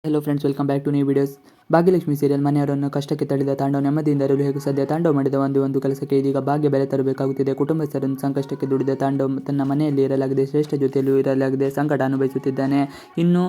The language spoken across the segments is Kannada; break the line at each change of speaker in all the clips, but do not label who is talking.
Hello friends, welcome back to new videos. Bhagyalakshmi serial ಮನೆಯವರನ್ನು ಕಷ್ಟಕ್ಕೆ ತಳ್ಳಿದ ತಾಂಡವ್ ನೆಮ್ಮದಿಯಿಂದ ಇರಲು ಹೇಗೆ ಸಾಧ್ಯ? ತಾಂಡವ್ ಮಾಡಿದ ಒಂದು ಕೆಲಸಕ್ಕೆ ಇದೀಗ ಭಾಗ್ಯ ಬೆಲೆ ತರಬೇಕಾಗುತ್ತಿದೆ. ಕುಟುಂಬಸ್ಥರನ್ನು ಸಂಕಷ್ಟಕ್ಕೆ ದುಡಿದ ತಾಂಡವ್ ತನ್ನ ಮನೆಯಲ್ಲಿ ಇರಲಾಗಿದೆ, ಶ್ರೇಷ್ಠ ಜೊತೆಯಲ್ಲೂ ಇರಲಾಗಿದೆ, ಸಂಕಟ ಅನುಭವಿಸುತ್ತಿದ್ದಾನೆ. ಇನ್ನು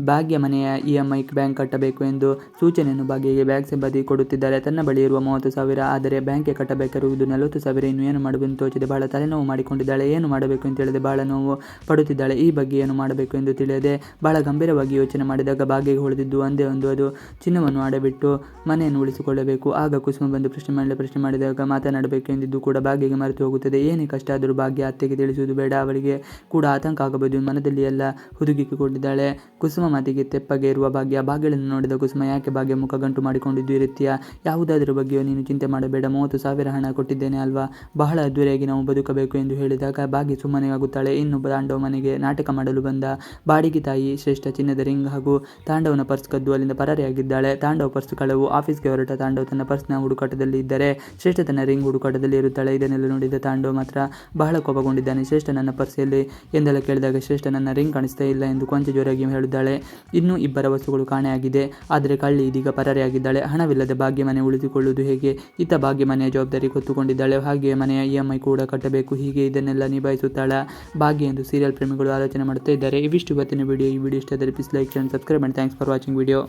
ಭಾಗ್ಯ ಮನೆಯ EMI ಬ್ಯಾಂಕ್ ಕಟ್ಟಬೇಕು ಎಂದು ಸೂಚನೆಯನ್ನು ಭಾಗ್ಯಗೆ ಬ್ಯಾಂಕ್ ಸಿಬ್ಬಂದಿ ಕೊಡುತ್ತಿದ್ದಾರೆ. ತನ್ನ ಬಳಿ ಇರುವ 30,000, ಆದರೆ ಬ್ಯಾಂಕ್ಗೆ ಕಟ್ಟಬೇಕಿರುವುದು 40,000. ಇನ್ನು ಏನು ಮಾಡಬೇಕೆಂದು ತೋಚದೆ ಬಹಳ ತಲೆನೋವು ಮಾಡಿಕೊಂಡಿದ್ದಾಳೆ. ಏನು ಮಾಡಬೇಕು ಅಂತ ತಿಳಿದೆ ಬಹಳ ನೋವು ಪಡುತ್ತಿದ್ದಾಳೆ. ಈ ಬಗ್ಗೆ ಏನು ಮಾಡಬೇಕು ಎಂದು ತಿಳಿಯದೆ ಬಹಳ ಗಂಭೀರವಾಗಿ ಯೋಚನೆ ಮಾಡಿದಾಗ ಭಾಗ್ಯಗೆ ಉಳಿದಿದ್ದು ಒಂದೇ ಒಂದು, ಅದು ಚಿನ್ನವನ್ನು ಆಡಬಿಟ್ಟು ಮನೆಯನ್ನು ಉಳಿಸಿಕೊಳ್ಳಬೇಕು. ಆಗ ಕುಸುಮ ಬಂದು ಪ್ರಶ್ನೆ ಮಾಡಿದಾಗ ಮಾತನಾಡಬೇಕು ಎಂದಿದ್ದು ಕೂಡ ಭಾಗ್ಯಗೆ ಮರೆತು ಹೋಗುತ್ತದೆ. ಏನೇ ಕಷ್ಟ ಆದರೂ ಭಾಗ್ಯ ಅತ್ತೆಗೆ ತಿಳಿಸುವುದು ಬೇಡ, ಅವಳಿಗೆ ಕೂಡ ಆತಂಕ ಆಗಬಹುದು. ಮನದಲ್ಲಿ ಎಲ್ಲ ಹುದುಗಿಕೊಂಡಿದ್ದಾಳೆ. ಕುಸುಮ ಮಾತಿಗೆ ತೆಪ್ಪಗೆ ಇರುವ ಭಾಗ್ಯಳನ್ನು ನೋಡಿದ ಕುಸುಮ, ಯಾಕೆ ಭಾಗ್ಯ ಮುಖ ಗಂಟು ಮಾಡಿಕೊಂಡಿದ್ದು ಇರುತ್ತೀಯಾ? ಯಾವುದಾದರೂ ಬಗ್ಗೆಯೋ ನೀನು ಚಿಂತೆ ಮಾಡಬೇಡ, 30,000 ಹಣ ಕೊಟ್ಟಿದ್ದೇನೆ ಅಲ್ವಾ, ಬಹಳ ಅದ್ದೂರಿಯಾಗಿ ನಾವು ಬದುಕಬೇಕು ಎಂದು ಹೇಳಿದಾಗ ಭಾಗ್ಯ ಸುಮ್ಮನೆ ಆಗುತ್ತಾಳೆ. ಇನ್ನು ತಾಂಡವ್ ಮನೆಗೆ ನಾಟಕ ಮಾಡಲು ಬಂದ ಬಾಡಿಗೆ ತಾಯಿ ಶ್ರೇಷ್ಠ ಚಿನ್ನದ ರಿಂಗ್ ಹಾಗೂ ತಾಂಡವ್ನ ಪರ್ಸ್ ಕದ್ದು ಅಲ್ಲಿಂದ ಪರಾರಿಯಾಗಿದ್ದಾಳೆ. ತಾಂಡವ್ ಪರ್ಸ್ ಕಳವು. ಆಫೀಸ್ಗೆ ಹೊರಟ ತಾಂಡವ್ ತನ್ನ ಪರ್ಸ್ನ ಹುಡುಕಾಟದಲ್ಲಿ ಇದ್ದರೆ ಶ್ರೇಷ್ಠ ತನ್ನ ರಿಂಗ್ ಹುಡುಕಾಟದಲ್ಲಿ ಇರುತ್ತಾಳೆ. ಇದನ್ನೆಲ್ಲ ನೋಡಿದ ತಾಂಡವ್ ಮಾತ್ರ ಬಹಳ ಕೋಪಗೊಂಡಿದ್ದಾನೆ. ಶ್ರೇಷ್ಠ ನನ್ನ ಪರ್ಸ್ ಎಲ್ಲಿ ಎಂದೆಲ್ಲ ಕೇಳಿದಾಗ ಶ್ರೇಷ್ಠ ನನ್ನ ರಿಂಗ್ ಕಾಣಿಸ್ತಾ ಇಲ್ಲ ಎಂದು ಕೊಂಚ ಜೋರಾಗಿ ಹೇಳಿದ್ದಾಳೆ. ಇನ್ನೂ ಇಬ್ಬರ ವಸ್ತುಗಳು ಕಾಣೆಯಾಗಿದೆ, ಆದರೆ ಕಳ್ಳಿ ಇದೀಗ ಪರಾರಿಯಾಗಿದ್ದಾಳೆ. ಹಣವಿಲ್ಲದೆ ಭಾಗ್ಯ ಮನೆ ಉಳಿಸಿಕೊಳ್ಳುವುದು ಹೇಗೆ? ಇತ್ತ ಭಾಗ್ಯ ಮನೆಯ ಜವಾಬ್ದಾರಿ ಹೊತ್ತುಕೊಂಡಿದ್ದಾಳೆ, ಹಾಗೆ ಮನೆಯ EMI ಕೂಡ ಕಟ್ಟಬೇಕು. ಹೀಗೆ ಇದನ್ನೆಲ್ಲ ನಿಭಾಯಿಸುತ್ತಾಳ ಭಾಗ್ಯ ಎಂದು ಸೀರಿಯಲ್ ಪ್ರೇಮಿಗಳು ಆಲೋಚನೆ ಮಾಡುತ್ತಾ ಇದ್ದಾರೆ. ಇವಿಷ್ಟು ಇವತ್ತಿನ ವಿಡಿಯೋ. ಈ ವಿಡಿಯೋ ಇಷ್ಟವಾದರೆ ಪ್ಲೀಸ್ ಲೈಕ್, ಶೇರ್, ಸಬ್ಸ್ಕ್ರೈಬ್ ಮಾಡಿ. Thanks for watching video.